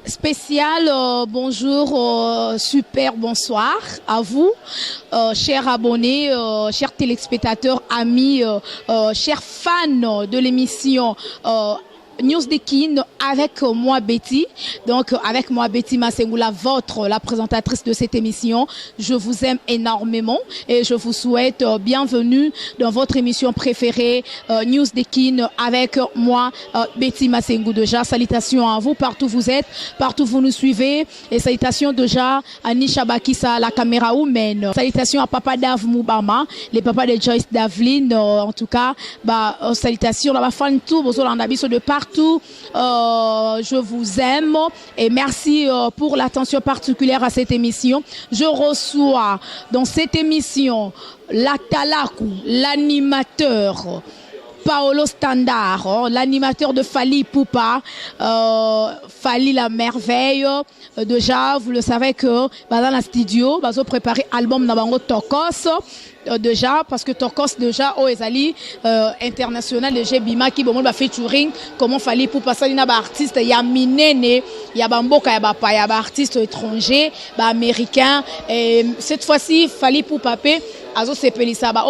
Spécial bonjour, super bonsoir à vous, chers abonnés, chers téléspectateurs, amis, chers fans de l'émission News de Kin avec moi Betty. Donc avec moi Betty Masengula, la présentatrice de cette émission. Je vous aime énormément et je vous souhaite bienvenue dans votre émission préférée News de Kin avec moi Betty Masengou. Déjà salutations à vous partout où vous êtes, partout où vous nous suivez, et salutations déjà à Nisha Bakissa, la caméra woman. Salutations à Papa Dav Moubama, les papas de Joyce Davlin, en tout cas salutations là-bas fan tout de partout. Je vous aime et merci pour l'attention particulière à cette émission. Je reçois dans cette émission l'Atalaku, l'animateur Paolo Standard, l'animateur de Fali Poupa, Fali la merveille. Déjà, vous le savez que dans la studio, nous avons préparé l'album Nabango Tokos. Déjà, parce que Tokos, déjà, au Ezali international, le Bima qui bon fait featuring, comment Fali Poupa, ça, il y a des artistes, il y a Minene, il y a Bamboka, il y a des artistes étrangers, américains. Et cette fois-ci, Fali Poupa, Azo Sepelisaba,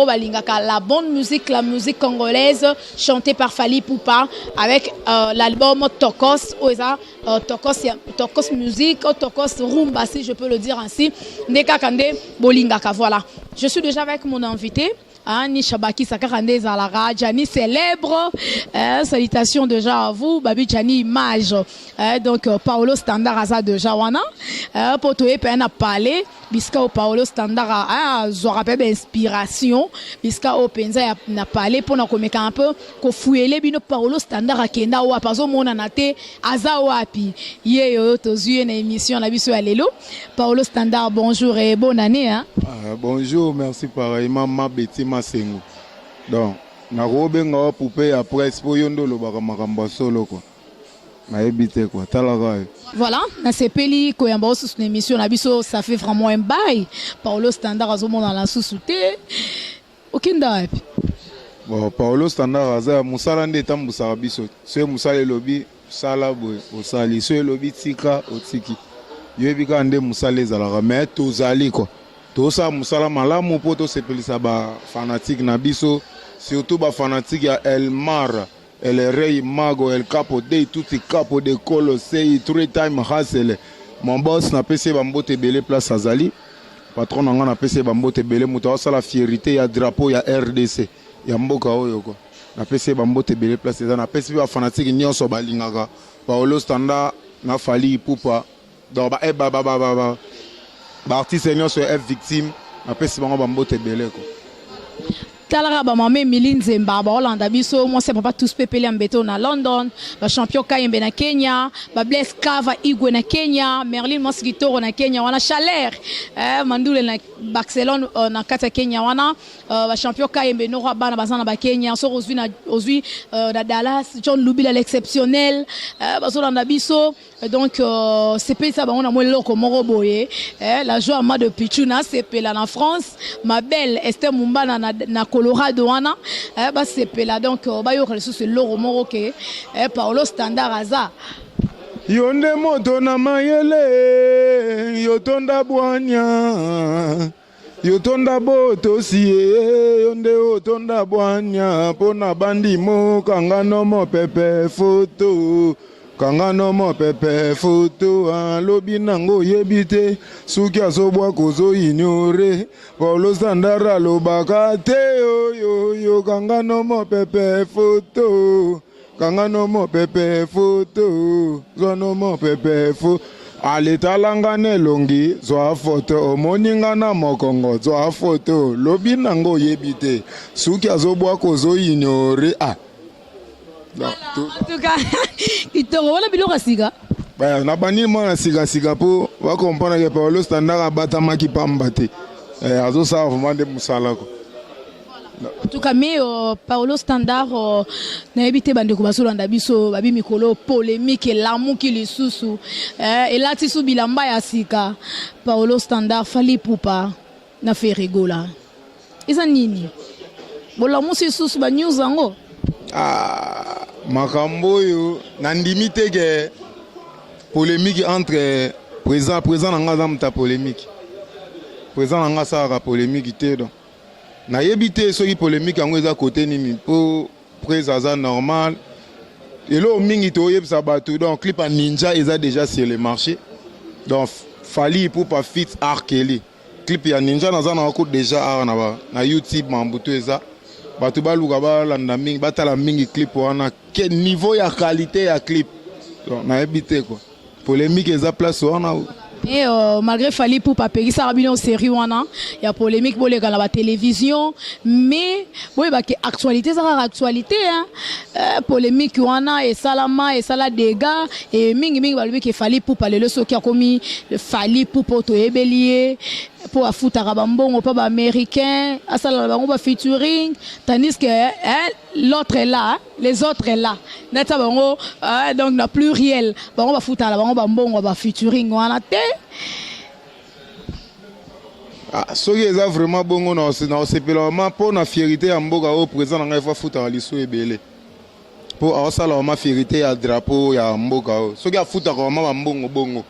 la bonne musique, la musique congolaise chantée par Fali Poupa avec l'album Tokos, Tokos musique, Tokos rumba, si je peux le dire ainsi. Ndeka Kande Bolingaka, voilà. Je suis déjà avec mon invité. Nisha Bakissa Kakande Zalara, Jani célèbre. Salutations déjà à vous, Babi Jani Image. Donc Paolo Standard Aza déjà wana. Pour toi pena parler, biska o Paolo Standard a rappelle inspiration, biska o penza na parler pour na komeka un peu ko fouiller bino Paolo Standard akenda wa pazo mona nate aza wapi. Ye yo tozuye na émission na biso ya lelo. Paolo Standard, bonjour et bonne année hein. Bonjour, merci pareillement ma Betty Masengo. Donc, na robenga poupée après pour yondo lo baka makamba solo quoi. Na ebité quoi, talaga. Voilà, na sepeli koyamba sous une émission na biso, ça fait vraiment un bail. Paolo Standard azomo dans la sous-souté. Okinda. Bon, Paolo Standard aza musala ndeta mbusaka biso. Ce musala lobby sala boy, osali ce lobby tika otiki. Yebika nde musala ezalaka mais tozali quoi. Tout ça, musala malamu poto sepelisa ba fanatique na biso, surtout ba fanatique ya El Mar, El Rey Mago, El Capo Day, tutti Capo de Colosei, 3-time hustle. Mon boss na PC bambote belé place Azali. Patron nanga na PC bambote belé muta sa la fierté ya drapeau ya RDC. Ya mboka oyo ko. Na PC bambote belé place za na PC ba fanatique nyonso balingaka. Paolo Standard na Fali Poupa. Donc ba artiste nyonso est victime après c'est bango bambote belé ko Talara ba mame Miline Zemba ba Hollande biso moi c'est papa tous pepele ambeto na London ba champion Kayembe na Kenya ba Blaise Kava Igwe na Kenya Merlin Mosquito na Kenya wana Chaleur Mandule na Barcelone na kata Kenya wana ba champion Kayembe no bana bazana ba Kenya so ozui na Dallas John Lubila l'exceptionnel ba Hollande biso donc c'est pas ça ba on a moins loko moro boye la joie ma de Pichuna c'est pela na France ma belle Esther Mumbana na Colorado wana ba sepela donc ba yo resu se loro moro ke Paolo Standard aza yonde moto na mayele yotonda bwanya yotonda boto siye yonde otonda bwanya pona bandimo kangano mo pepe photo kangano mo pepe photo lobi nango yebite suki azobwa kozo ignore Paolo Standard alobaka te yo kangano mo pepe photo kangano mo pepe photo zono mo pepe photo alitalanga nelongi zwa photo omoninga na mokongo zwa photo lobi nango yebite suki azobwa kozo ignore en tout cas, il te revoit la biloko siga. Bah, na bani moi siga pour va comprendre que Paolo Standard a batama qui pambate. Azo ça vraiment de musala ko. En tout cas, mais Paolo Standard na ebité bande ko basolanda biso babi mikolo polémique et l'amour qui le susu. Et là tisu bilamba ya sika. Paolo Standard Fali Poupa na fait rigola. Eza nini? Bola musi susu ba news ango. Makambo yo nandimi teke polémique entre président nanga za muta polémique. Président nanga ça polémique té donc. Na yebité soki polémique yango eza côté nini pour président normal. Et là mingi to yebisa batu donc clip à Ninja eza déjà sur le marché. Donc fali pour pas fit Arkeli. Clip ya Ninja naza na ko déjà na YouTube mambuto eza. Batu baluka balanda mingi batala mingi clip wana quel niveau ya qualité ya clip. Donc na yebité quoi. Polémique eza place wana. Et malgré Fally Ipupa pegi ça rabino en série wana il y a polémique pour les gars la télévision mais bon bah que actualité ça actualité hein polémique wana et salama et sala dégâts et mingi ba que Fally Ipupa le so qui a commis Fally Ipupa to ebelier pour afutaka bambongo pa ba américain asala bango ba featuring tandis que l'autre est là les autres est là neta bango donc na pluriel bango ba futala bango bambongo ba featuring wana te soki eza vraiment bongo na osepela ma pour na fierté ya mboka au présent na ngai fa futaka liso ebele pour osala ma fierté ya drapeau ya mboka o soki afutaka ma bambongo bongo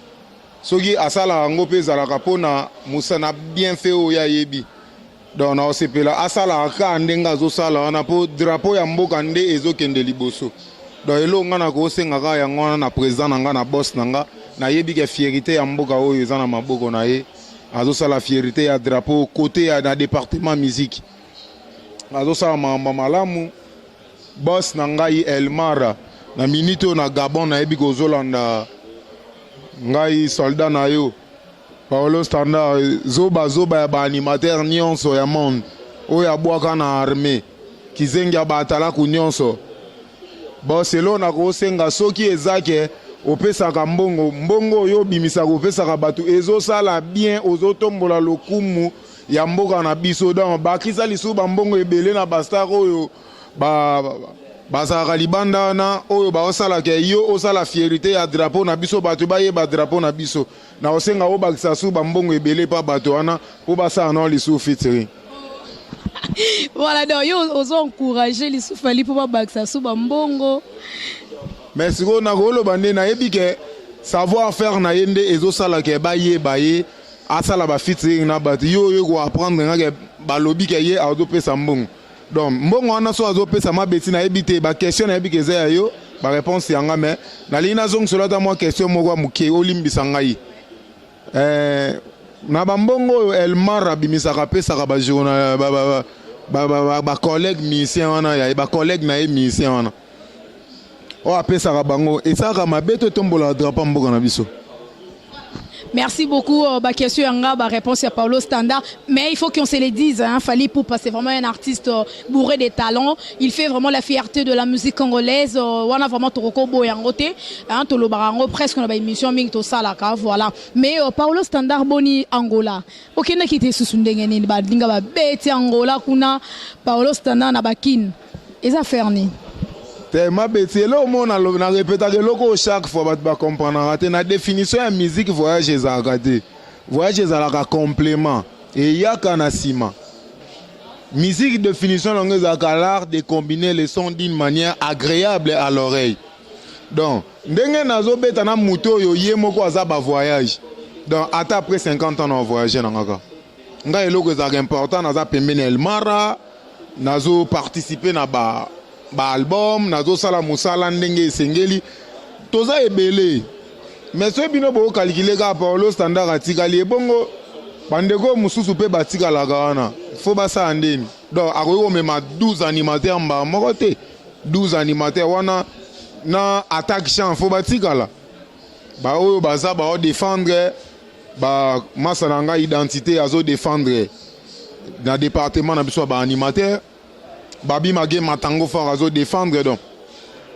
soki asala ngo pe zalaka pona musana bien fait o ya yebi donc na osepela asala ka ndenga zo sala wana po drapeau ya mboka nde ezokende liboso donc elonga na ko senga ka ya ngona na président nanga na boss nanga na yebi ke fierté ya mboka oyo eza na maboko na ye azosala fierté ya drapeau côté ya na département musique azosala mamba malamu boss na ngai Elmara na minito na Gabon na yebi kozolanda ngai soldat na yo Paolo Standard zoba ya ba animateur nyonso ya monde oyo abwaka na armée kizengi ya batala ku nyonso boss elo na kosenga soki ezake opesaka mbongo oyo bimisaka opesaka batu ezosala bien ozotombola lokumu ya mboka na biso donc bakisa lisu bambongo ebele na bastar oyo bazalaka libanda na oyo baosalaka yo osala fierté ya drapeau na biso bato bayeba drapeau na biso na osenga obakisa su bambongo ebele pa bato wana po basala na lisu featuring. Voilà donc yo ozo encourager lisu Fally po babakisa su bambongo. Mais si on a golo bande na yebi ke savoir faire na yende ezosala ke baye asala ba featuring na bat yo ko apprendre nga ke balobi ke ye azo pesa mbongo donc mbongo wana so azo pesa mabeti na yebi te ba question na yebi ke za yo ba réponse yanga mais na lina zong solo ta moi question moko muke olimbisa ngai na bambongo Elmara bimisaka pesa ka ba journal ba collègue musicien wana ya ba collègue na ye musicien wana o apesaka bango esaka mabeto tombola drapeau mboka na biso. Merci beaucoup. Question Yanga, réponse à Paolo Standard. Mais il faut qu'on se le dise, hein, Fally Ipupa, c'est vraiment un artiste bourré de talents. Il fait vraiment la fierté de la musique congolaise. On a vraiment Toroko Boyangote, hein, Tolobarango, presque on a une émission Ming Salaka, voilà. Mais Paolo Standard Boni Angola. Ok, n'a quitté sous Sundengeni, Badinga ba bête Angola, kuna Paolo Standard Nabakin. Les affaires ni. Ma bêtise là au monde na répéter que chaque fois va comprendre la définition de musique voyage à regarder voyage à la complément et il y a kanasima musique définition langue à l'art de combiner les sons d'une manière agréable à l'oreille donc ndenge nazo beta na muto yo yemo ko azaba voyage donc après 50 ans on voyage na ngaka nga eloko za important naza pembeni Elmara nazo participer na ba album nazo sala musala ndenge esengeli toza ebele mais so bino bo calculer ka Paolo Standard atikali ebongo bandeko mususu pe batikala kana fo basa ndeni donc akoyo mema 12 animateurs mba moko te 12 animateurs wana na attaque champ fo batikala ba oyo baza ba défendre ba masananga identité azo défendre dans département na biso ba animateur Babi Magé Matango fort à défendre donc.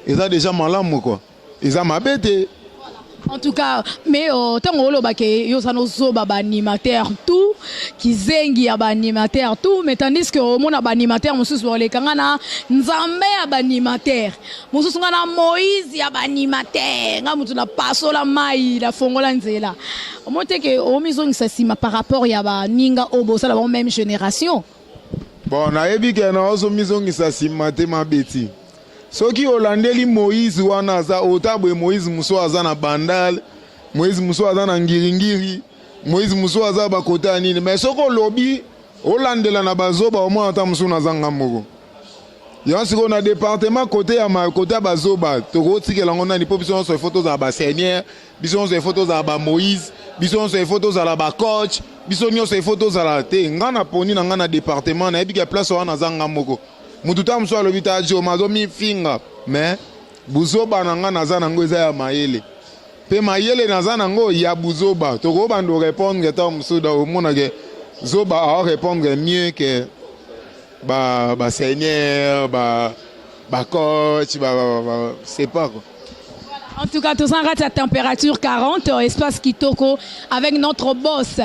Ils ont déjà malamu quoi. Ils ont ma bête. En tout cas, mais tant que bake yo sanozo baba animateur tout qui zengi aba animateur tout mais tandis que au monde aba animateur mususu le kangana nzambe aba animateur mususu ngana Moïse aba animateur nga mutu na paso la mai la fongola nzela au monte que au mizo ngisasima par rapport ya ba ninga obo ça la même génération. Bon, na yebi ke na ozo mizongisa simate mabeti. Soki olandeli Moïse wana za otabwe Moïse muso aza na bandal Moïse Mousso aza na ngiringiri Moïse Mousso aza ba côté anini mais soko lobby olandela na bazoba au moins ata musu na zanga moko yansi ko na département côté ya bazoba to kotikela ngona ni population sur photos za ba seigneur biso sur photos za ba Moïse biso sur photos za la ba coach biso nyo sur photos za la te ngana poni na ngana département na ebika place wana zanga moko mututa muso alobita jo mazo mi finga mais buzoba na ngana za nango eza ya mayele pe mayele na za nango ya buzoba to ko bando répondre ta muso da omona ke zoba a répondre mieux que ba seigneur ba coach c'est pas quoi. En tout cas, tous en rate à température 40, espace Kitoko, avec notre boss,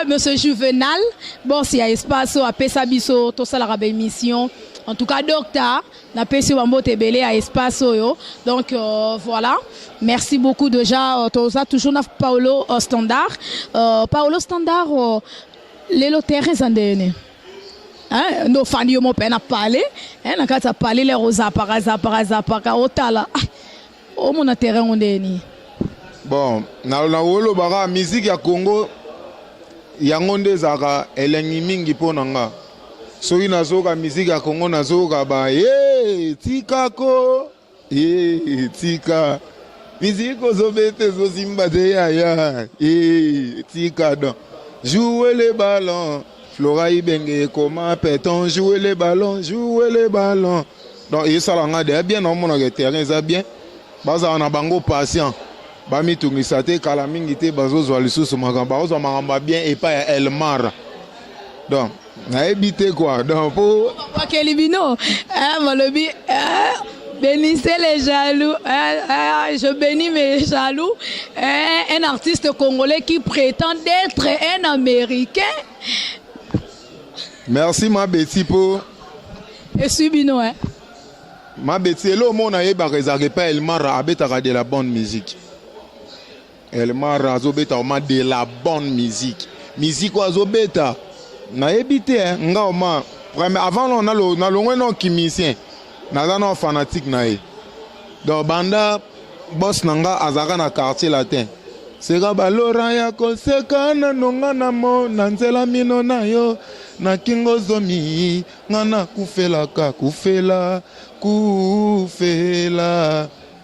monsieur Juvenal. Boss, il y a espace à Pesabiso, tout ça, la émission. En tout cas, docteur, n'a pas su Tebele à espace. Donc, voilà. Merci beaucoup déjà. Tout ça, toujours Paolo Standard. Paolo Standard, les lotaires, ils nos fans, ils m'ont parlé. Ils ont parlé les rosas, zapaka, otala. Au mon terrain on est ni. Bon, na wolo bara musique ya Congo yango nde zaka elengi mingi ponanga. Soki nazoka musique ya Congo nazoka ba tikako tika musique ozobete zozimba de ya tika don jouer les ballons Flora Ibenge comment peut-on jouer les ballons donc et ça langa de bien on mon terrain ça bien. Baza na bango patient bami tungisate kala mingi te bazozwa lisusu makamba bazozwa makamba bien et pas Elmar donc na ebité quoi donc pour Kelibino malobi bénissez les jaloux je bénis mes jaloux un artiste congolais qui prétend être un américain. Merci ma Betty pour et Subino ma Betty le monde a eba réservé pas Elmar abeta de la bonne musique. Elmar azobeta au de la bonne musique azobeta na ebité nga oma avant on a le na longwe non kimisien na non fanatique na e donc banda boss nanga azaka na quartier latin seka balora ya koseka na nonga na mo na nzela mino na yo na kingo zomi ngana kufela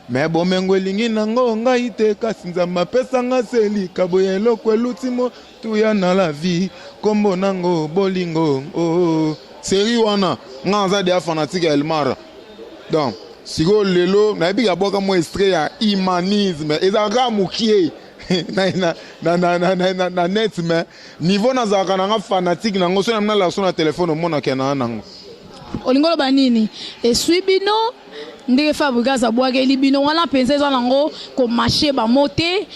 me bomengo elingi nango ngai te kasi nzambe apesanga selika boye eloko elutimo tuya na la vie kombo nango bolingo seri wana nga aza de fanatique ya Elmar donc siko lelo nayebi kaboka mo extrait ya humanisme ezalaka mokie na net mais niveau nazalaka nanga fanatique nango so namina laso na telefone omonaka na nango olingolo banini eswibino ndenge fabrigaza bwage libino wana penza za nango ko marché ba moté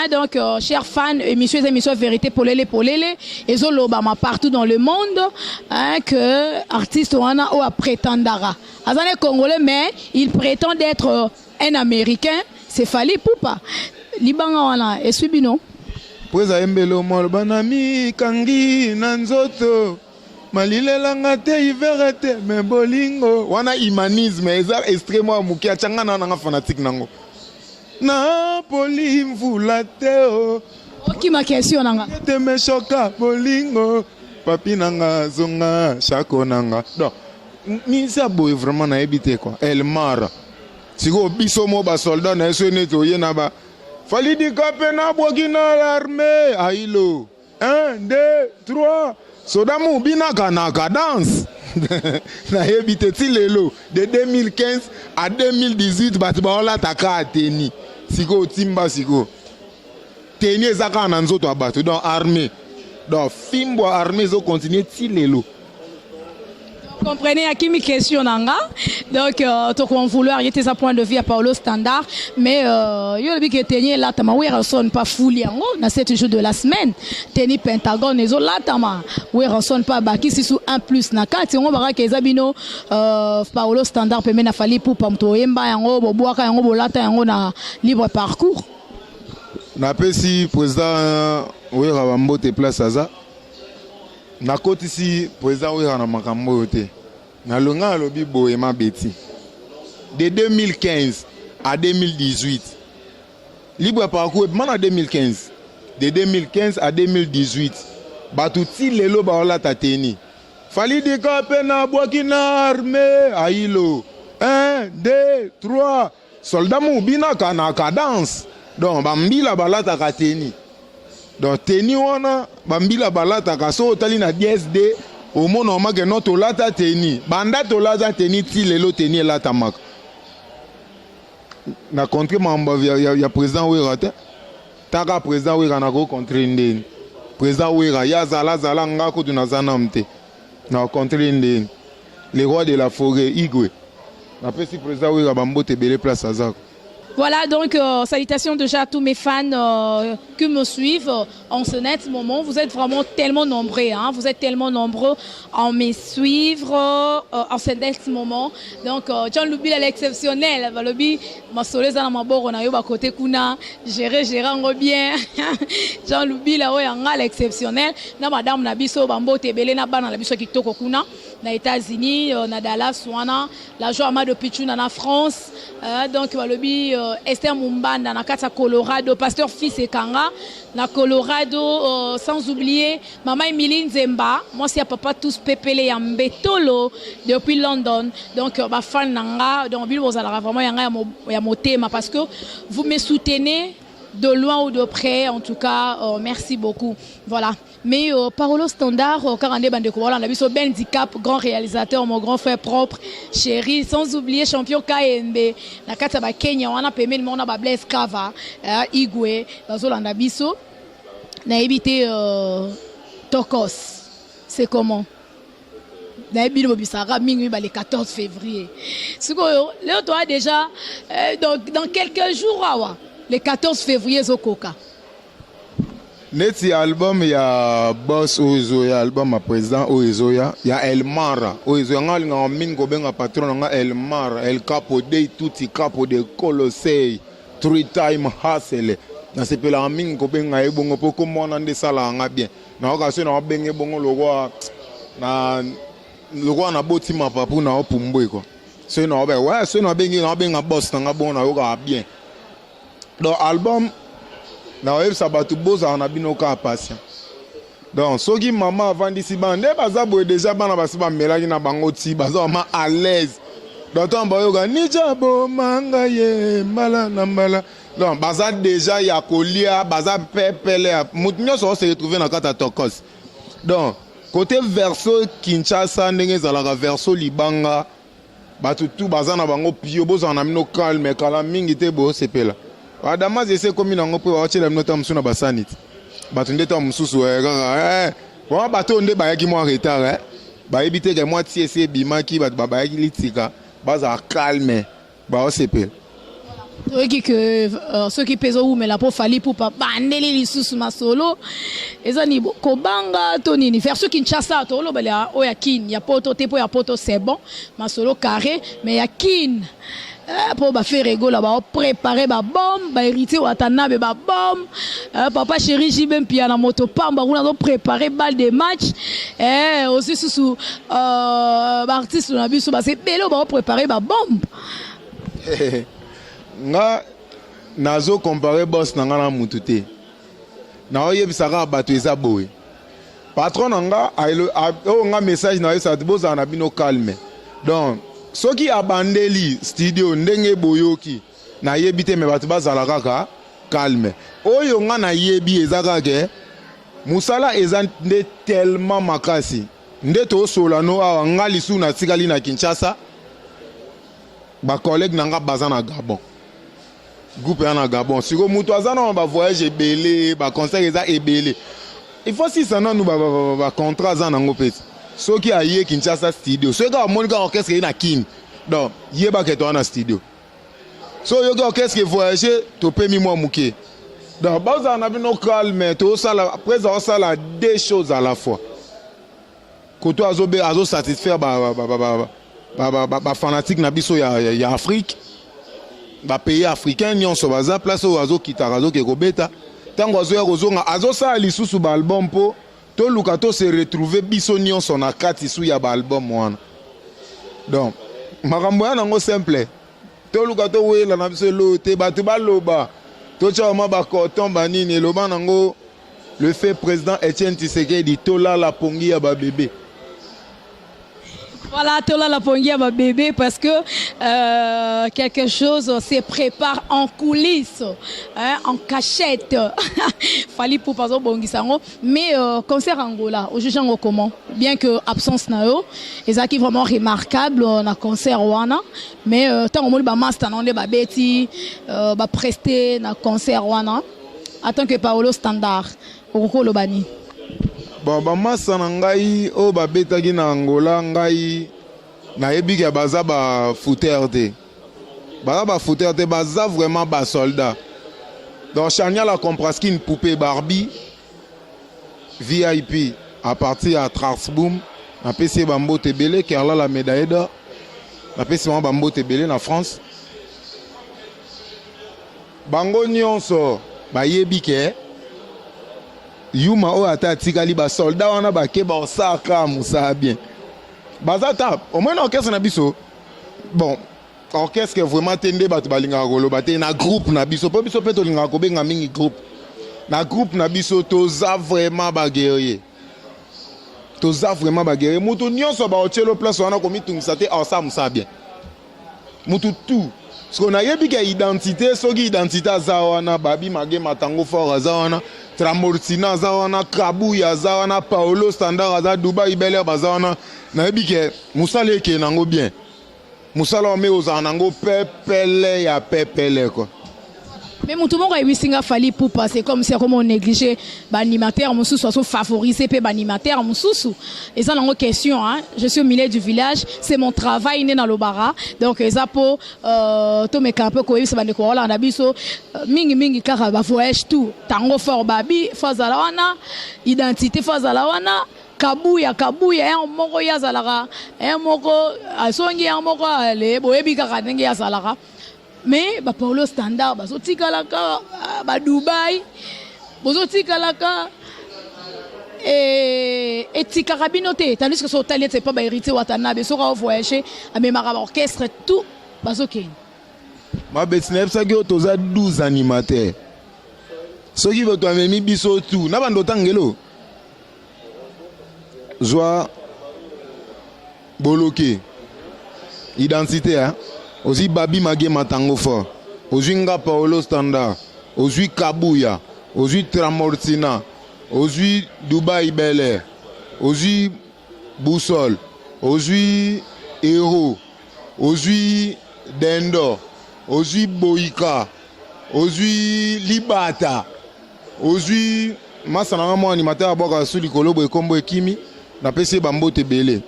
donc chers fans émission vérité polele ezoloba ma partout dans le monde que artiste wana o prétendara azane congolais mais il prétend être un américain c'est Fally Ipupa libanga wana eswibino poza embelo mol banami kangi na nzoto malilelanga te iverete me bolingo wana humanisme eza extrêmement muki achangana na fanatique nango na poli mvula te oki ma question nanga te me choka bolingo papi nanga zonga chako nanga donc misa boy vraiment na ebité quoi Elmar siko biso mo ba soldat na eso neto yena ba Fally Dikape na bwakina l'armée ailo 1 2 3 Sodamu binaka na cadence na ebité ti lelo de 2015 à 2018 batiba ola taka ateni siko timba siko teni ezaka na nzoto abatu donc armée donc fimbo armée zo continuer ti lelo. Comprenez à qui mi question nanga donc to ko vouloir y était sa point de vue à Paolo Standard mais yo bi que tenir là tama we sonne pas fouli yango na 7 jours de la semaine teni Pentagone ezo là tama we sonne pas baki si sous 1 plus na 4 ngo baka kezabino Paolo Standard pe mena Fally Ipupa mto yemba yango bobwaka yango bolata yango na libre parcours na pesi président we rabambote place aza na koti si président we na makambo yote na longa alobi boyema beti de 2015 à 2018 libre parcours en 2015. De 2015 à 2018. Batouti lelo baola tateni. Fali de kapena boakina armée aïlo. 1, 2, 3. Soldat moubina kana cadence. Donc bambila balata kateni. Donc teni wana bambila balata kaso tali na DSD au monde normal que notre lata teni. Banda to lata teni ti lelo teni la tamak. Na contre mamba ya président Ouirate. Taka président Ouira na ko contre ndeni. Président Ouira ya zala ngako tunazana mte. Na contre ndeni. Les rois de la forêt Igwe. Après si président Ouira bambo te belé place azak. Voilà, donc salutations déjà à tous mes fans qui me suivent en ce net moment. Vous êtes vraiment tellement nombreux, hein? Vous êtes tellement nombreux à me suivre en ce net moment. Donc, John Loubi l'exceptionnel. Loubi, ma soleil dans ma bord, on a eu à côté kuna, gérer bien. John Loubi là, ouais, on a l'exceptionnel. Na madame Nabiso Bambo Tebele na ban na biso kitoko kuna. Na États-Unis, na Dallas, Wana, la joie de Pichuna na France. Donc, Loubi Esther Mumbanda na kata Colorado, pasteur Fils et Kanga na Colorado, sans oublier maman Emilie Nzemba, moi c'est papa tous pepele ya Mbetolo depuis London. Donc ba fan nanga donc bill bozala vraiment ya motema parce que vous me soutenez de loin ou de près, en tout cas, merci beaucoup. Voilà. Mais Paolo Standard, Karande Bandekouala, on a vu son handicap, grand réalisateur, mon grand frère propre, chéri, sans oublier champion KMB, na Kataba Kenya, on a payé le monde à Blaise Kava, Igwe, Bazolanda Biso, na évité Tokos. C'est comment? Na évité Bobisara, Mingui, le 14 février. Ce que toi déjà, dans quelques jours, le 14 février, Zokoka. Neti album ya boss Oizoya, album à président Oizoya, ya El Mara. Oizoya nga mingo benga patron nga El Mara, El Capo de tutti capo de Colossei, 3-time hustle. Na sepela mingo benga ebongo poko mona nde sala nga bien. Na okasio na benge bongo logwa na boti mapapu na opumbwe ko. So na obe ouais, so na benga boss nga bona yoka bien. Donc album na web sabatu boza na binoka patient. Donc soki maman avant d'ici bande baza boy déjà bana basiba melaki na bango ti baza ma à l'aise. Donc on ba yoga ni jabo manga ye mala na mala. Donc baza déjà ya kolia baza pepele mutinyo so se retrouver na kata Tokos. Donc côté verso Kinshasa ndenge zalaka verso Libanga batu tout baza na bango pio boza na mino calme kala mingi te bo sepela. Adama zese komi nango pe waachela mnota msuna basanit. Batu ndeta msusu bon bato nde bayaki mo retard ba ebite ke mo tiese bimaki batu bayaki litika baza calme ba osepela. Ceux qui pèsent où mais la peau fali pour pas bandeli lisusu masolo ezani kobanga tonini faire ceux qui Kinshasa to lo bela o ya kin ya poto tepo ya poto c'est bon masolo carré mais ya kin pour faire rigoler ba préparer ba bombe ba hériter watanabe ba bombe papa chéri jibem pia na moto pamba on a préparé balle de match aussi sous artiste na biso ba c'est belo ba préparer ba bombe. Nga nazo comparer boss nanga na mututé na oyebisaka bato eza boye patron nanga nga message na yesa boza na bino calme donc soki abandeli studio ndenge boyoki na yebite me bato bazala kaka calme oyo nga na yebi ezaka ke musala eza nde tellement makasi nde to solano awa nga lisu na tikali na Kinshasa ba collègue nanga baza na Gabon groupe na Gabon siko mutu azana ba voyage ebele ba concert eza ebele il faut si ça nous ba contrat za nango peti soki aye Kinshasa studio soki ka monika orchestre na kin donc yeba ke to na studio so yo ka orchestre voyage to pemi moi muke donc baza na bino calme to sala après ça sala deux choses à la fois koto azo satisfaire ba fanatique na biso ya Afrique ba pays africain nyonso baza place o azo kitaka azo kekobeta tango azo ya kozonga azo sa lisusu ba album po to luka to se retrouver biso nyonso na kati su ya ba album wana donc makambo ya nango simple to luka to wela na biso lo te batu baloba Tocha ma ba coton banini le banango le fait président Etienne Tshisekedi tola la pongi ya ba bébé. Voilà, tola la pongi ya ba bébé parce que quelque chose se prépare en coulisses, hein, en cachette. Fali pour pas bongisango, mais concert Angola, au juge comment? Bien que absence na yo, et qui vraiment remarquable na concert wana, mais tant on ba master na on ba beti ba prester na concert wana. En tant que Paolo Standard, au Lobani. Bon, ba masa na ngai o ba betaki na Angola ngai na yebi ke baza ba footer te. Ba footer te baza vraiment ba soldat. Donc Chania la compraski une poupée Barbie VIP à partir à Transboom, na PC Bambo Tebele Kerla la médaille d'or. Na PC Bambo Tebele na France. Bango nyonso ba yebi ke yuma o ata tikali ba soldat wana ba ke ba saka musa bien bazata au moins orchestre na biso bon orchestre vraiment tende ba balinga rolo ba te na groupe na biso po biso peto linga ko benga mingi groupe na biso toza vraiment ba guerrier mutu nyonso ba otelo place wana ko mitungisa te asa musa bien mutu tout. Parce qu'on a yebi ke identité, soki identité azawana, babi mage matango fort azawana, Tramortina azawana, Kabuya azawana, Paolo Standard azawana, Dubai Bel Air azawana, na yebi ke musale ke nango bien. Musala ome ozanango pepele ya pepele quoi. Mais tout le monde a eu singa fali pour passer comme c'est comme on négligeait l'animateur moussou soit favorisé pe l'animateur moussou et ça une question hein je suis au milieu du village c'est mon travail né dans le bara donc ça pour to me camper ko yebisa bande ko la na biso mingi kaka ba voyage tout tango fort babi fazala wana identité fazala wana kabuya un moko ya zalara un moko asongi un moko ale boyebi kaka ndenge ya zalara. Mais ba Paolo Standard bazo tikalaka ba Dubai bozo tikalaka et tikarabinote tandis que son talent c'est pas ba hérité watanabe so ka voyager mais ma orchestre tout bazo ken ma betnep ça que toza 12 animateurs ceux qui veut toi même biso tout na bando tangelo joie boloké identité hein. Aussi Babi Magé Matango fort, aussi Nga Paolo Standard, aussi Kabuya, aussi Tramortina, aussi Dubai Bel Air, aussi Boussole, aussi Héros, aussi Dendo, aussi Boïka, aussi Libata, aussi Masana moi animateur à Boka Suli Kolobo et Kombo et Kimi, na PC Bambo Tebele.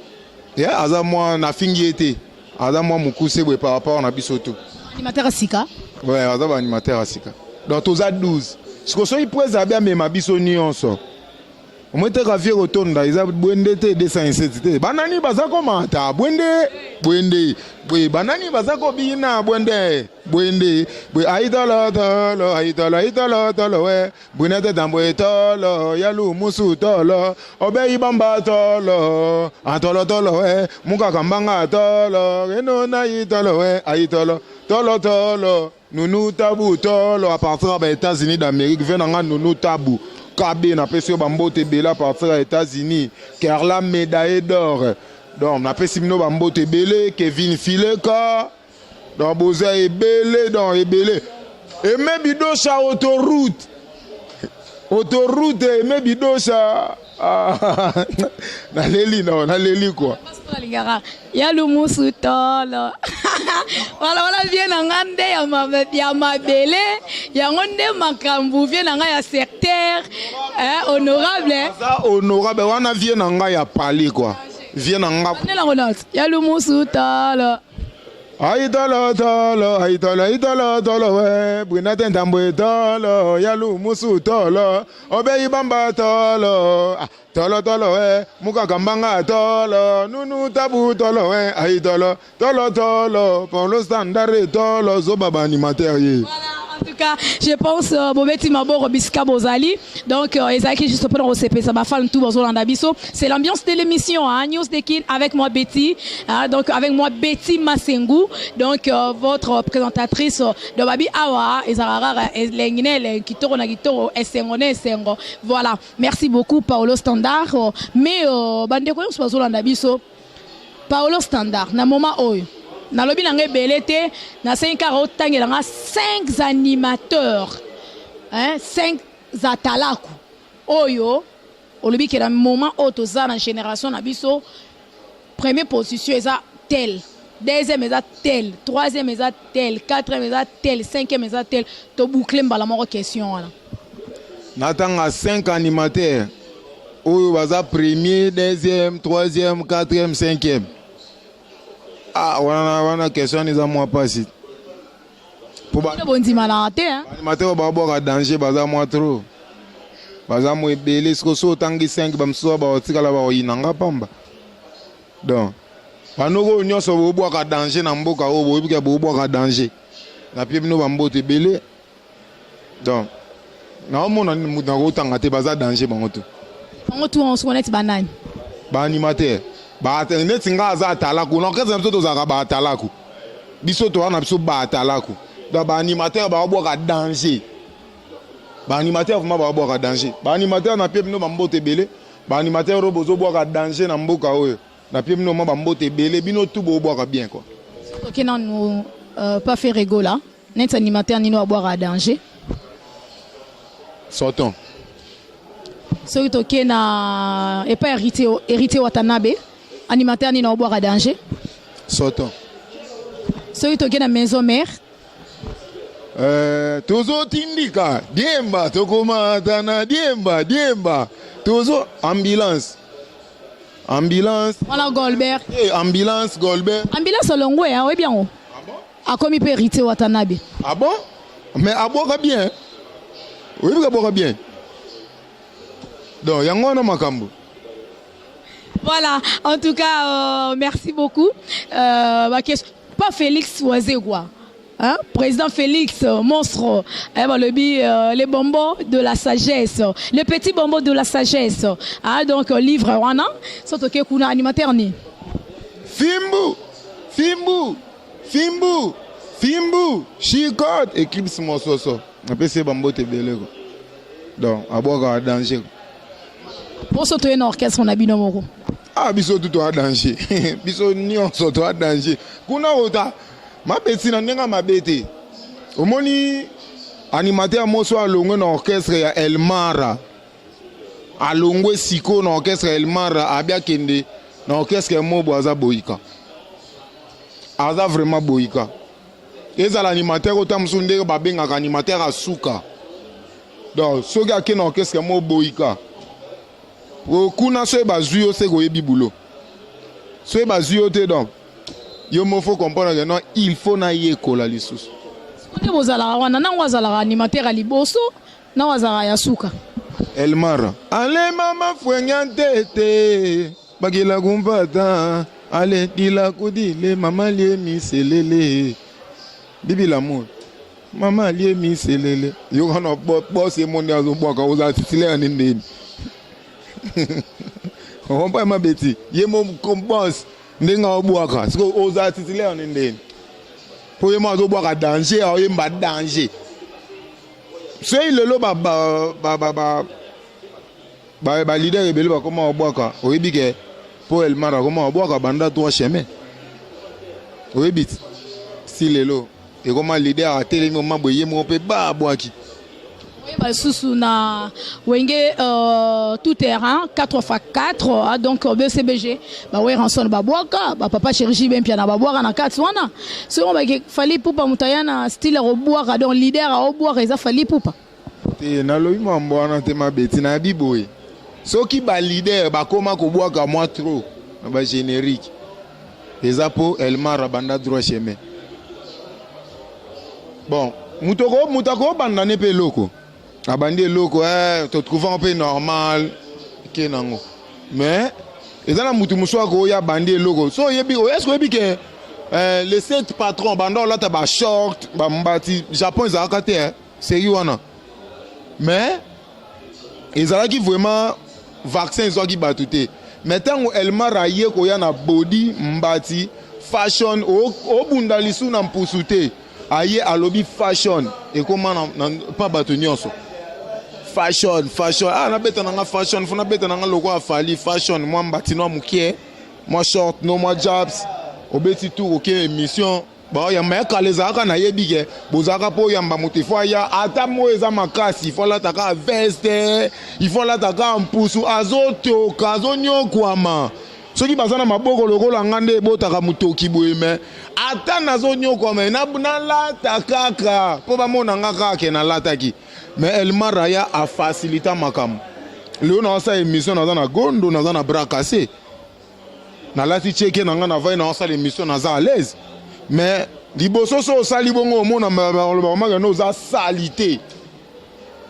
Et à moi na fingiété. Adam moi mukuse par rapport à bisoto. Animateur à Sika. Ouais, Adam animateur à Sika. Donc tous à 12. Ce que soit il pourrait bien mais ma biso nyonso. Au moins te ravier rotonda, ils a bwende te 207. Banani bazako mata, bwende. Oui, banani bazako bina bwende. Oui, aïdolo tolo we. Bwende dambo tolo, yalu musu tolo. Obey bamba tolo. Antolo we. Muka kambanga tolo. Eno na itolo we. Aïdolo. Tolo. Nounou tabou tolo. À partir des États-Unis d'Amérique, venanga nounou tabou. Kabé n'a pas Bambo Tebele à partir des États-Unis, car la médaille d'or. Donc, on a pas Simino Bambo Tebele, Kevin Fileka, donc Boza Ebele, donc Ebele. Et même Bidocha autoroute. Autoroute, et même Bidocha. Na leli quoi. Ya lumusu tolo. Voilà bien ngande ya mabele ya ngonde makambu vient nga ya secteur honorable. Ça honorable wana vient nga ya pali quoi. Vient nga. Ya lumusu tolo. Aïdolo we Brunate ndambo tolo yalu musu tolo obey bamba tolo tolo we muka kambanga tolo nunu tabu tolo we aïdolo tolo Paolo Standard tolo zo baba animateur ye. En tout cas, je pense Bobeti Maboro Biska Bozali. Donc, Ezaki, juste pour OCP, ça va faire tout Biso. C'est l'ambiance de l'émission, hein, News Dekin avec moi Betty. Hein, donc, avec moi Betty Masengu. Donc, votre présentatrice de Babi Awa, Ezarara, Lenginel, Kitoro Nagitoro, Essengone, Essengo. Voilà. Merci beaucoup, Paolo Standard. Mais, Bandeko, on Biso. Paolo Standard, na moment oyo. Na lobi na ngebelete na 5 animateurs. Hein, 5 atalaku. Oyo, au lobi que na moment oyo za na génération na biso première position eza tel, deuxième eza tel, troisième eza tel, quatrième eza tel, cinquième eza tel. To boucler mbala moko question wana. Natanga 5 animateurs. Oyo baza premier, deuxième, troisième, quatrième, cinquième. Ah, wana question ni za moi pas pour ba animateur ba boka danger baza moi trop baza mo ebele so tangi 5 bamso ba otikala ba oyinanga pamba donc banoko nyoso bo boka danger na mboka o bo bika bo boka danger na pie bino bambote ebele donc na omona ni muta ko tanga te baza danger bango to on se connaît banani ba animateur ba neti nga za talaku no keza mtoto za ba talaku biso to wana biso ba talaku da ba animateur ba boka danger ba animateur vraiment ba boka danger ba animateur na pie bino bambote belé ba animateur ro bozo boka danger na mboka oyo na pie bino bambote belé bino tout bo boka bien quoi. OK non nous pas faire rigolo là net animateur ni no boka danger sortons so to na et pas hérité Watanabe animateur ni na boire à danger. Sortons. Celui qui est na maison mère. Tozo tindika, diemba, tokoma tana diemba. Tozo ambulance. Voilà Goldberg. Ambulance Goldberg. Ambulance longwe hein, oui bien. Ah bon? A comme il peut hériter Watanabe. Ah bon? Mais à boire bien. Oui, à boire bien. Donc yango na makambo. Voilà, en tout cas, merci beaucoup. Pas Félix Oazegwa, hein? Président Félix, monstre, les bonbons de la sagesse, le petit bonbon de la sagesse. Hein? Donc, livre, wana, surtout que kuna animateur ni. Fimbu, chicote, éclipse mon soso. Après, c'est bambo te belé. Donc, à boire à danger. Pour sauter un orchestre, on a bien moro. Ah, biso tout à danger. Biso nion soto à danger. Kuna ota, ma beti na nenga ma beti. Omoni animateur moso alongwe na orchestre ya Elmara. Alongwe siko na orchestre Elmara abia kende na orchestre Mobo aza boika. Aza vraiment boika. Eza l'animateur ota msunde ba benga animateur asuka. Donc soga ke na orchestre Mobo boika. Kuna so bazuyo se go yebi boulot. So bazuyo te donc. Yo mo faut comprendre que non, il faut na yekola lisusu. Konde bozala wana na wazala animateur ali boso na wazala yasuka. Elmara. Ale mama fwenyante te. Bagila kumpata. Ale dila kudile mama lie miselele. Bibi l'amour. Mama lie miselele. Yo kana boss e monde azo boka oza titile aninde. On pas ma bêtise. Yé mon compost. N'enga obuaka. Parce que aux artistes là on est. Pour yé moi obuaka danger, ou yé mba danger. C'est le lo ba leader rebelle ba comment obuaka. Oyebi ke pour el mara comment obuaka banda trois chemin. Oyebi si le lo et comment leader a télé moment boyé mon pe ba boaki. Sous na wenge tout terrain 4x4 donc BCBG ba we ranson ba boaka ba papa cherchi ben pia na ba boaka na katswana so on ba fali pupa mutayana style ro boaka donc leader a boaka eza fali pupa te na loyi mambo na te ma beti na biboy so ki ba leader ba koma ko boaka moi trop na ba générique eza po Elmara banda droit chemin bon mutako banda ne pe loko abandi loko te trouver un peu normal kenango mais ezana mutu muswa ko ya bandi loko so yebi est-ce que yebi ke les 7 patrons bando là ta ba short ba mbati Japon ils a katé hein sérieux wana mais ils a qui vraiment vaccin ils ont qui batouté mais tant elle m'a raillé ko ya na body mbati fashion au bundalisu na mpusute aye alobi fashion et comment pas battu nyonso fashion ah na beta na fashion funa beta na loko afali fashion moi mbati no mukie moi short no moi jabs obeti tout OK émission ba ya meka les aka na yebige bozaka po yamba motifo ya ata mo eza makasi faut la taka veste il faut la taka mpusu azoto kazonyo kwama soki bazana maboko lokola ngande botaka mutoki boye me ata nazonyo kwama na lata kaka po ba mona ngaka ke na lataki mais El Maraya a facilité makam le na sa émission na gondo na bras cassé na lati cheke na ngana vai na sa émission na za à l'aise mais liboso so sali bongo mona ba no za salité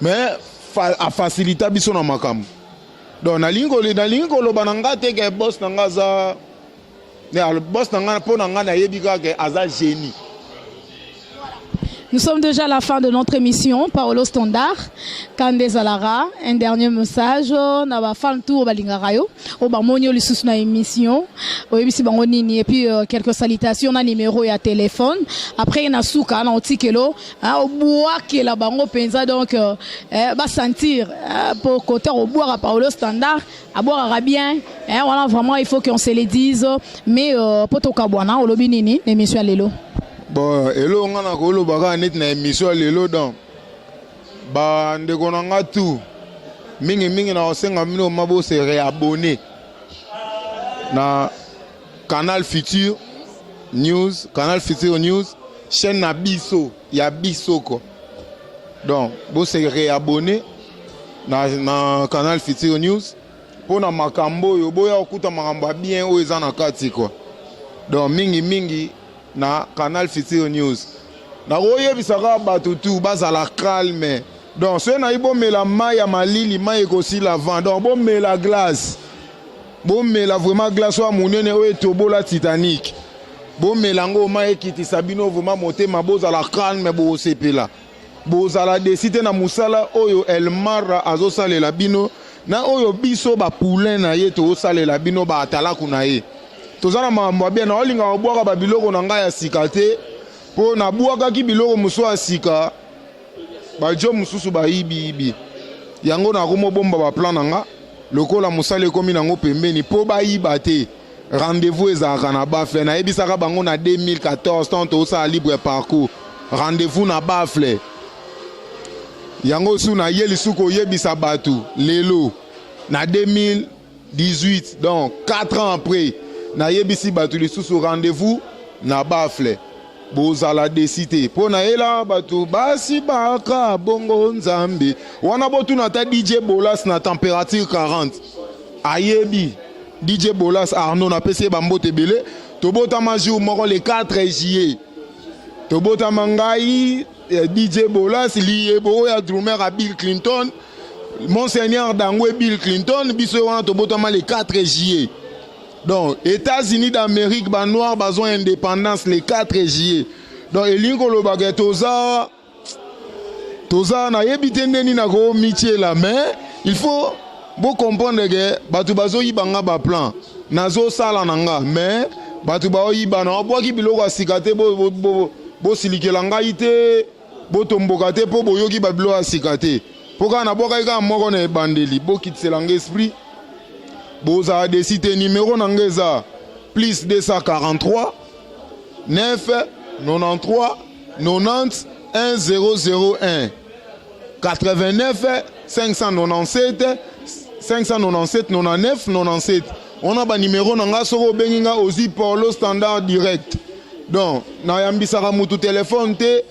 mais a facilité biso na makam donc na lingo lo bananga te ke boss nanga za ne boss nanga po nanga na yebika ke aza génie. Nous sommes déjà à la fin de notre émission, Paolo Standard, Kande Zalara, un dernier message, na ba fan tour balingarayo, au bamonio li sous na émission, et puis quelques salutations na numéro et à téléphone. Après na souka na otikelo, au bois qui la bango penza donc va sentir pour côté au boire à Paolo Standard, à boire à bien, voilà vraiment il faut qu'on se le dise, mais poto kabwana au lobi nini l'émission lelo. Bon, hello, on a kolo baka net na émission lelo donc. Ba ndeko nanga tout. Mingi na osenga mino mabo se réabonner na Canal Futur News, chaîne na biso, ya biso ko. Donc, bo se réabonner na Canal Futur News pour na makambo yo boya okuta makambo bien o ezana kati ko. Donc mingi na Canal Futur News na roye bisaka batutu bazala calme donc ce na ibo mela maya malili maye kosi la vent donc bon mela glace bon mela vraiment glace wa munene o etobola Titanic bon melango maye kiti sabino vraiment monter mabozala calme bo sepela bozala décider na musala oyo El Mara azosalela bino na oyo biso ba poulain na ye to osalela bino ba atala kuna ye tozana mambo bien na olinga obwaka ba biloko na ngai ya sika te po na bwaka ki biloko muso ya sika ba jo mususu ba ibi yango na komo bomba ba plan nanga lokola musale komi nango pembeni po ba iba te rendez-vous ezaka na bafle na ebisaka bango na 2014 tant osa libre parcours rendez-vous na bafle yango su na yeli suko yebisa batu lelo na 2018 donc 4 ans après na yebisi batu lisusu rendez-vous na bafle bozala décité po na ela batu basi baka bongo nzambe wana botu na ta DJ Bolas na température 40 ayebi DJ Bolas Arnaud na pese bambote belé tobota jour moko le 4 juillet tobota mangai DJ Bolas liebo ya drummer à Bill Clinton Monseigneur Dangwe Bill Clinton biso wana tobota le 4 juillet. Donc, États-Unis d'Amérique, ba noir, besoin indépendance le 4 juillet. Donc, elingo lo bagay toza na yebite ndeni na go mitie la mais il faut bo comprendre que batu bazo yibanga ba plan. Nazo sala nanga mais batu ba yiba na bo ki biloko asikate bo silikela ngai te bo tomboka te po boyoki ba biloko asikate. Poka na boka ika moko na bandeli bo kitselanga esprit. Boza décidé numéro nangeza plus 243 9 93 90 1001 89 597 99 97. On a ba numéro nanga soko benginga aussi Paolo Standard direct. Donc na yambisaka mutu téléphone te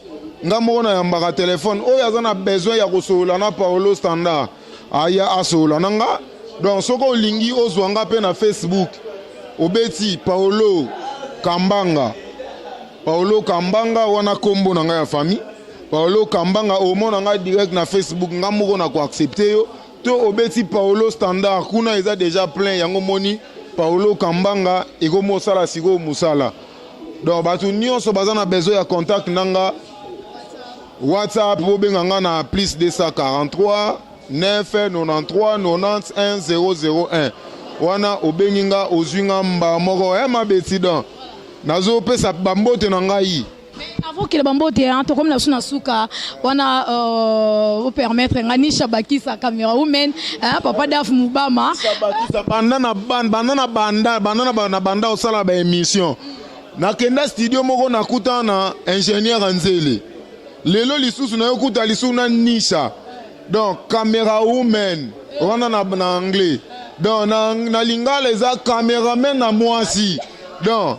ngamoko na yambaka téléphone oyo azana besoin ya kosola na Paolo Standard aya asola nanga. Donc, ce qu'on lingi au Zwanga pe na Facebook, obeti Paolo Kambanga wana kombo na nga ya famille. Paolo Kambanga omo na nga direct na Facebook nga moko na ko accepter yo. To obeti Paolo Standard kuna eza déjà plein yango moni Paolo Kambanga eko mosala siko musala. Donc bato nyonso baza na besoin ya contact nanga WhatsApp bobenga nga na plus 243 993 91 001 wana obengi nga ozwi nga mba moko mabeti don nazopesa bambote na ngai. Avant que le bambote to comme la suna suka wana vous permettre ngani shabaki sa caméra women papa Daf Mubama sa banda banda osala ba émission na kenda studio moko nakuta na ingénieur Anzele lelo lisusu na yokuta lisusu na Nisha donc caméra women wana na anglais donc na lingala eza caméraman na mwasi donc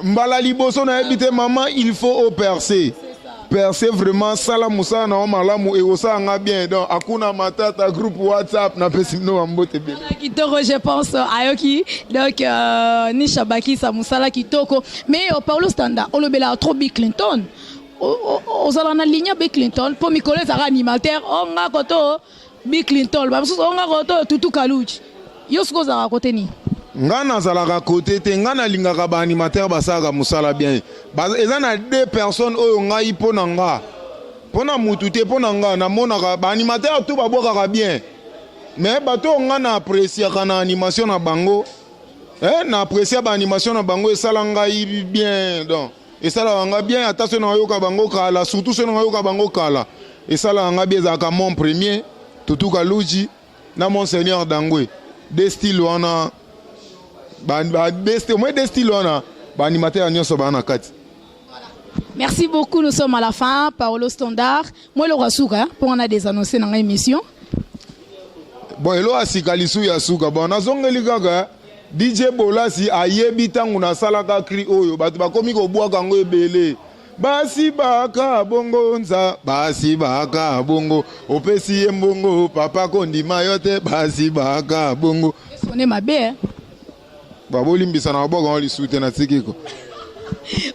mbala liboso na ebite maman il faut percer vraiment sala musa na malamu et osanga bien donc akuna matata groupe WhatsApp na pesino ambote bien kitoko je pense ayoki donc ni shabaki sa musala kitoko mais Paulo Standa olobela trop Bill Clinton ozala na ligne Bill Clinton pour Mikolo za animateur onga koto Bill Clinton ba onga koto tutu kaluchi yosko za kote ni nga nazalaka côté te nga nalingaka ba animateur basaka musala bien eza na deux personnes oyo ngai pona nga pona mutu te pona nga namonaka ba animateur tout babokaka bien mais bato nga na appréciaka na animation na bango na apprécier ba animation na bango esala ngai bien donc esala nga bien attention na yoka bango kala surtout so na yoka bango kala esala nga bien ezaka mon premier Tutu Kaluji na Monseigneur Dangwe des styles wana merci beaucoup, nous sommes à la fin. Paulo Standard, moi le Rasuka pour on a des annoncés dans l'émission. Bon, elo asikalisu ya suka bon nazongeli kaka DJ Bolasi ayebi tangu na salaka kri oyo batu bakomi ko bwa kango ebele basi baka bongo nza basi baka bongo opesi mbongo papa kondima yote basi baka bongo on est ma belle.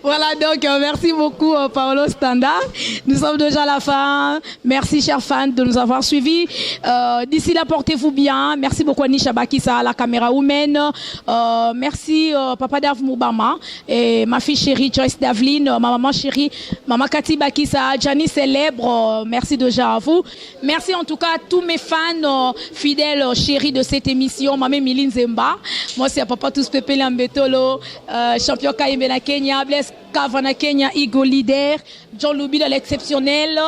Voilà donc merci beaucoup Paulo Standard. Nous sommes déjà à la fin. Merci chers fans de nous avoir suivis. D'ici là portez-vous bien. Merci beaucoup Anisha Bakisa à la caméra woman. Merci Papa Daf Mubama et ma fille chérie Joyce Davline, ma maman chérie, maman Cathy Bakisa, Gianni Célèbre. Merci déjà à vous. Merci en tout cas à tous mes fans fidèles chéris de cette émission. Maman Miline Zemba. Moi c'est Papa Tous Pepe Lambetolo, champion Kaimbe na Kenya, Blaise Kavana Kenya, Igo Leader, John Loubi de l'exceptionnel,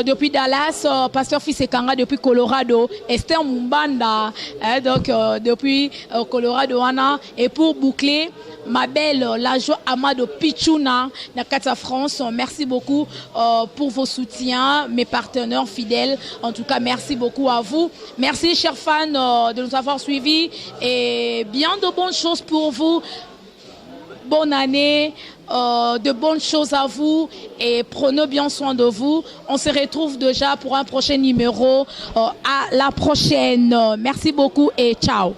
depuis Dallas, Pasteur Fisekanga depuis Colorado, Esther Mumbanda, donc depuis Colorado, Anna. Et pour boucler, ma belle, la joie Amado Pichuna, Nakata France, merci beaucoup pour vos soutiens, mes partenaires fidèles. En tout cas, merci beaucoup à vous. Merci, chers fans, de nous avoir suivis et bien de bonnes choses pour vous. Bonne année, de bonnes choses à vous et prenez bien soin de vous. On se retrouve déjà pour un prochain numéro. À la prochaine. Merci beaucoup et ciao.